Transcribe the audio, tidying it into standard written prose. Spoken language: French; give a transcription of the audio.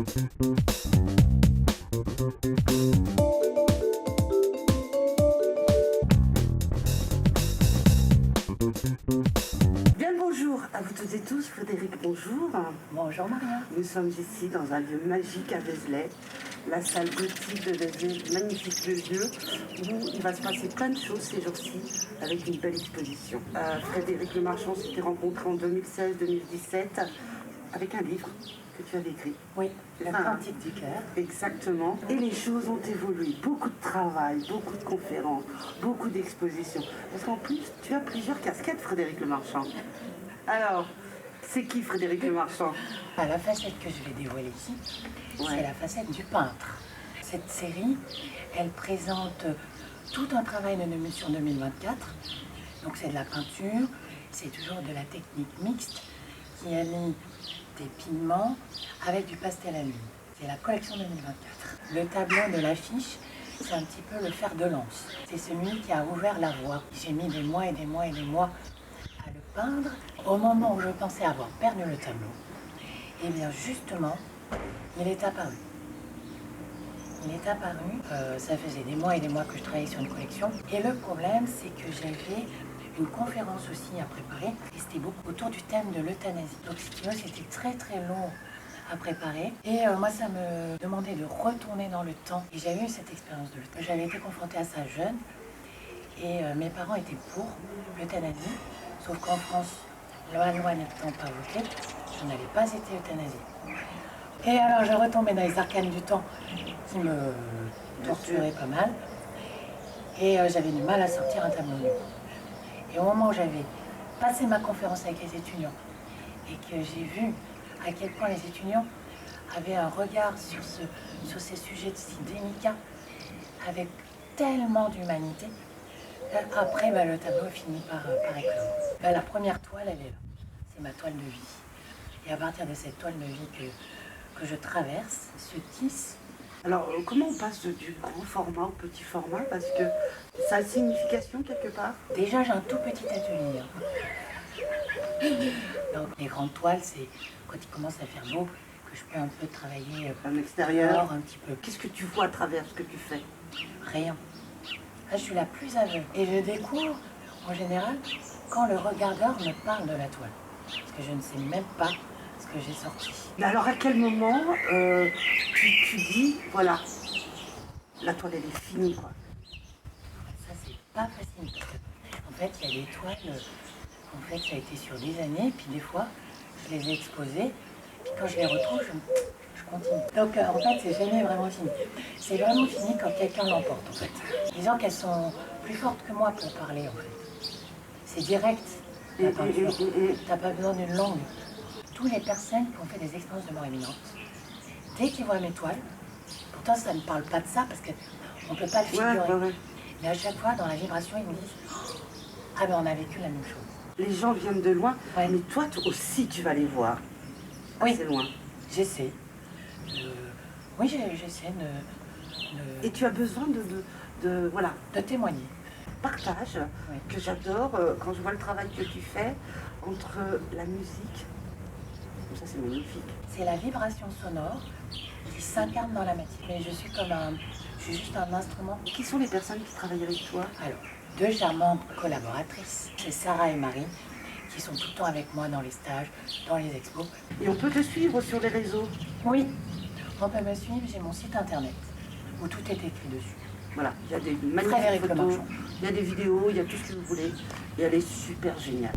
Bien le bonjour à vous toutes et tous, Frédéric, bonjour. Bonjour Maria. Nous sommes ici dans un lieu magique à Vézelay, la salle gothique de Vézelay, magnifique lieu où il va se passer plein de choses ces jours-ci avec une belle exposition. Frédéric Le Marchand s'était rencontré en 2016-2017 avec un livre que tu avais écrit. Oui, La Cantique du cœur. Exactement. Et les choses ont évolué. Beaucoup de travail, beaucoup de conférences, beaucoup d'expositions. Parce qu'en plus, tu as plusieurs casquettes, Frédéric Le Marchand. Alors, c'est qui Frédéric Le Marchand? La facette que je vais dévoiler ici, c'est la facette du peintre. Cette série, elle présente tout un travail sur 2024. Donc c'est de la peinture, c'est toujours de la technique mixte qui allie des pigments avec du pastel à l'huile. C'est la collection 2024. Le tableau de l'affiche, c'est un petit peu le fer de lance. C'est celui qui a ouvert la voie. J'ai mis des mois et des mois et des mois à le peindre. Au moment où je pensais avoir perdu le tableau, et bien justement, il est apparu. Il est apparu, ça faisait des mois et des mois que je travaillais sur une collection. Et le problème, c'est que j'avais une conférence aussi à préparer. Et c'était beaucoup autour du thème de l'euthanasie. Donc si tu veux, c'était très très long à préparer. Et moi, ça me demandait de retourner dans le temps. Et j'avais eu cette expérience de l'euthanasie. J'avais été confrontée à ça jeune. Et mes parents étaient pour l'euthanasie. Sauf qu'en France, la loi n'étant pas votée, je n'avais pas été euthanasiée. Et alors, je retombais dans les arcanes du temps qui me torturaient pas mal. Et j'avais du mal à sortir un tableau nu. Et au moment où j'avais passé ma conférence avec les étudiants et que j'ai vu à quel point les étudiants avaient un regard sur ces sujets si délicats, avec tellement d'humanité, après le tableau finit par éclore. La première toile, elle est là. C'est ma toile de vie. Et à partir de cette toile de vie que je traverse, se tisse. Alors, comment on passe du grand format au petit format? Parce que ça a une signification quelque part. Déjà, j'ai un tout petit atelier. Donc, les grandes toiles, c'est quand il commence à faire beau, que je peux un peu travailler À l'extérieur, un petit peu. qu'est-ce que tu vois à travers ce que tu fais? Rien. Là, je suis la plus aveugle. Et je découvre, en général, quand le regardeur me parle de la toile. Parce que je ne sais même pas ce que j'ai sorti. Alors, à quel moment tu dis, voilà, la toile, elle est finie, quoi? Ça, c'est pas facile. Parce que, en fait, il y a des toiles, en fait, ça a été sur des années, puis des fois, je les ai exposées, puis quand je les retrouve, je continue. Donc, en fait, c'est jamais vraiment fini. C'est vraiment fini quand quelqu'un l'emporte, en fait. Disons qu'elles sont plus fortes que moi pour parler, en fait. C'est direct, la peinture. T'as pas besoin d'une langue. Toutes les personnes qui ont fait des expériences de mort imminente, dès qu'ils voient mes toiles, pourtant ça ne parle pas de ça parce qu'on ne peut pas le figurer. Ouais. Mais à chaque fois, dans la vibration, ils me disent « Ah ben on a vécu la même chose ». Les gens viennent de loin, Ouais. mais toi aussi tu vas les voir. Oui. C'est loin. J'essaie. Oui, j'essaie Et tu as besoin voilà, de témoigner. partage Oui. que j'adore quand je vois le travail que tu fais entre la musique. Ça c'est magnifique. C'est la vibration sonore qui s'incarne dans la matière. Mais je suis juste un instrument. Qui sont les personnes qui travaillent avec toi? Alors, deux charmantes collaboratrices, c'est Sarah et Marie, qui sont tout le temps avec moi dans les stages, dans les expos. Et on peut te suivre sur les réseaux. Oui, on peut me suivre, j'ai mon site internet, où tout est écrit dessus. Voilà, il y a des Frédéric magnifiques Le photos, Marchand. il y a des vidéos, il y a tout ce que vous voulez. Et elle est super géniale.